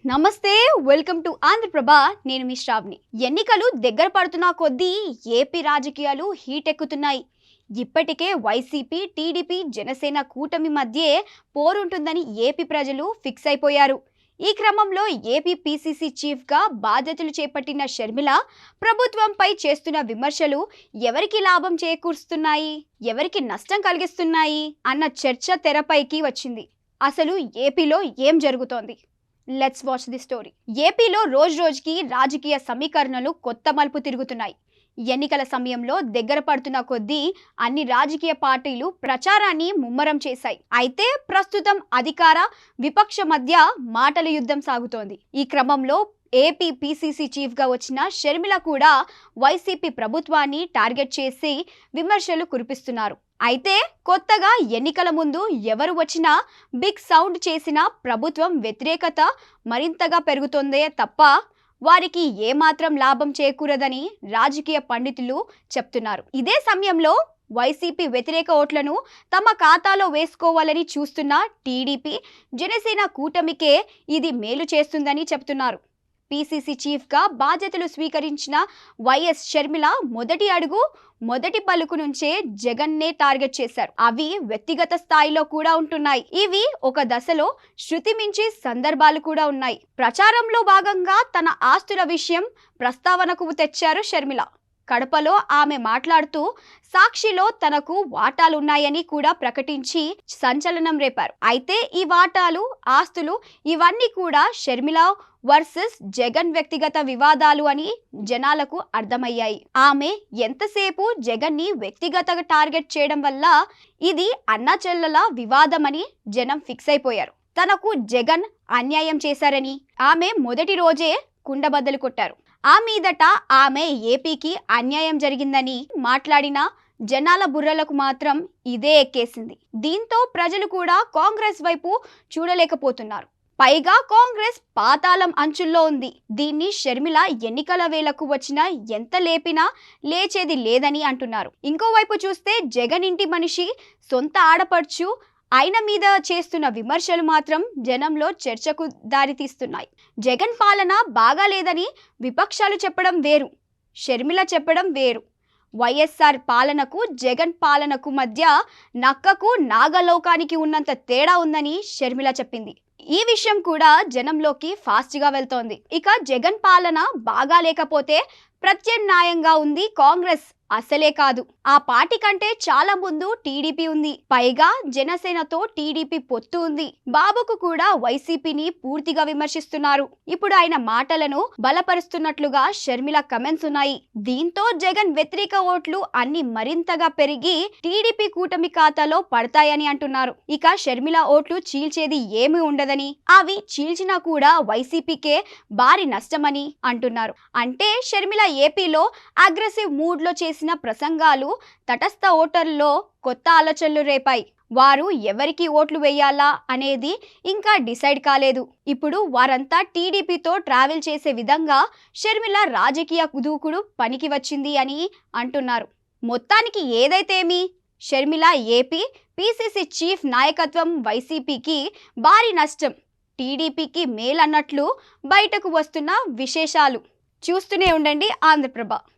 నమస్తే, welcome to Andhraprabha. నేను మీ శ్రావ్ని. ఎన్నికలు దగ్గర పడుతున్న కొద్దీ ఏపీ రాజకీయాలు హీట్ ఎక్కుతున్నాయి. ఇప్పటికే వైసీపీ, టీడీపీ, జనసేన కూటమి మధ్యే పోరుంటుందని ఏపీ ప్రజలు ఫిక్స్ అయిపోయారు. ఈ క్రమంలో ఏపీ పీసీసీ చీఫ్గా బాధ్యతలు చేపట్టిన షర్మిల ప్రభుత్వంపై చేస్తున్న విమర్శలు ఎవరికి లాభం చేకూరుస్తున్నాయి, ఎవరికి నష్టం కలిగిస్తున్నాయి అన్న చర్చ తెరపైకి వచ్చింది. అసలు ఏపీలో ఏం జరుగుతోంది? Let's watch the story. ఏపీలో రోజుకి రాజకీయ సమీకరణలు కొత్త మలుపు తిరుగుతున్నాయి. ఎన్నికల సమయంలో దగ్గర పడుతున్న కొద్దీ అన్ని రాజకీయ పార్టీలు ప్రచారాన్ని ముమ్మరం చేశాయి. అయితే ప్రస్తుతం అధికార విపక్ష మధ్య మాటల యుద్ధం సాగుతోంది. ఈ క్రమంలో ఏపీ పీసీసీ చీఫ్గా వచ్చిన షర్మిల కూడా వైసీపీ ప్రభుత్వాన్ని టార్గెట్ చేసి విమర్శలు కురిపిస్తున్నారు. అయితే కొత్తగా ఎన్నికల ముందు ఎవరు వచ్చినా బిగ్ సౌండ్ చేసినా ప్రభుత్వం వ్యతిరేకత మరింతగా పెరుగుతోందే తప్ప వారికి ఏమాత్రం లాభం చేకూరదని రాజకీయ పండితులు చెప్తున్నారు. ఇదే సమయంలో వైసీపీ వ్యతిరేక ఓట్లను తమ ఖాతాలో వేసుకోవాలని చూస్తున్న టీడీపీ, జనసేన కూటమికే ఇది మేలు చేస్తుందని చెప్తున్నారు. పీసీసీ చీఫ్గా బాధ్యతలు స్వీకరించిన వైఎస్ షర్మిల మొదటి అడుగు, మొదటి పలుకు నుంచే జగన్నే టార్గెట్ చేశారు. అవి వ్యక్తిగత స్థాయిలో కూడా ఉంటున్నాయి. ఇవి ఒక దశలో శృతి మించి సందర్భాలు కూడా ఉన్నాయి. ప్రచారంలో భాగంగా తన ఆస్తుల విషయం ప్రస్తావనకు తెచ్చారు షర్మిల. కడపలో ఆమె మాట్లాడుతూ సాక్షిలో తనకు వాటాలున్నాయని కూడా ప్రకటించి సంచలనం రేపారు. అయితే ఈ వాటాలు, ఆస్తులు ఇవన్నీ కూడా షర్మిల వర్సెస్ జగన్ వ్యక్తిగత వివాదాలు అని జనాలకు అర్థమయ్యాయి. ఆమె ఎంతసేపు జగన్ని వ్యక్తిగతంగా టార్గెట్ చేయడం వల్ల ఇది అన్నా చెల్లెల వివాదమని జనం ఫిక్స్ అయిపోయారు. తనకు జగన్ అన్యాయం చేశారని ఆమె మొదటి రోజే కుండబద్దలు కొట్టారు. ఆ మీదట ఆమె ఏపీకి అన్యాయం జరిగిందని మాట్లాడిన జనాల బుర్రలకు మాత్రం ఇదే ఎక్కేసింది. దీంతో ప్రజలు కూడా కాంగ్రెస్ వైపు చూడలేకపోతున్నారు. పైగా కాంగ్రెస్ పాతాళం అంచుల్లో ఉంది. దీన్ని షర్మిల ఎన్నికల వేళకు వచ్చినా ఎంత లేపినా లేచేది లేదని అంటున్నారు. ఇంకోవైపు చూస్తే జగన్ ఇంటి మనిషి, సొంత ఆడపడుచు ఆయన మీద చేస్తున్న విమర్శలు మాత్రం జనంలో చర్చకు దారితీస్తున్నాయి. జగన్ పాలన బాగాలేదని విపక్షాలు చెప్పడం వేరు, షర్మిల చెప్పడం వేరు. వైఎస్ఆర్ పాలనకు జగన్ పాలనకు మధ్య నక్కకు నాగలోకానికి ఉన్నంత తేడా ఉందని షర్మిల చెప్పింది. ఈ విషయం కూడా జనంలోకి ఫాస్ట్గా వెళ్తోంది. ఇక జగన్ పాలన బాగా లేకపోతే ప్రత్యామ్నాయంగా ఉంది కాంగ్రెస్ అసలే కాదు. ఆ పార్టీ కంటే చాలా ముందు టీడీపీ ఉంది. పైగా జనసేనతో టీడీపీ పొత్తు ఉంది. బాబుకు కూడా వైసీపీని పూర్తిగా విమర్శిస్తున్నారు. ఇప్పుడు ఆయన మాటలను బలపరుస్తున్నట్లుగా షర్మిల కమెంట్స్ ఉన్నాయి. దీంతో జగన్ వ్యతిరేక ఓట్లు అన్ని మరింతగా పెరిగి టీడీపీ కూటమి ఖాతాలో పడతాయని అంటున్నారు. ఇక షర్మిల ఓట్లు చీల్చేది ఏమీ ఉండదని, అవి చీల్చినా కూడా వైసీపీకే భారీ నష్టమని అంటున్నారు. అంటే షర్మిల ఏపీలో అగ్రెసివ్ మూడ్ లో చేసిన ప్రసంగాలు తటస్థ ఓటర్లలో కొత్త ఆలోచనలు రేపాయి. వారు ఎవరికి ఓట్లు వేయాలా అనేది ఇంకా డిసైడ్ కాలేదు. ఇప్పుడు వారంతా టీడీపీతో ట్రావెల్ చేసే విధంగా షర్మిల రాజకీయ దూకుడు పనికి వచ్చింది అని అంటున్నారు. మొత్తానికి ఏదైతేమి షర్మిల ఏపీ పీసీసీ చీఫ్ నాయకత్వం వైసీపీకి భారీ నష్టం, టీడీపీకి మేలన్నట్లు బయటకు వస్తున్న విశేషాలు. చూస్తూనే ఉండండి ఆంధ్రప్రభ.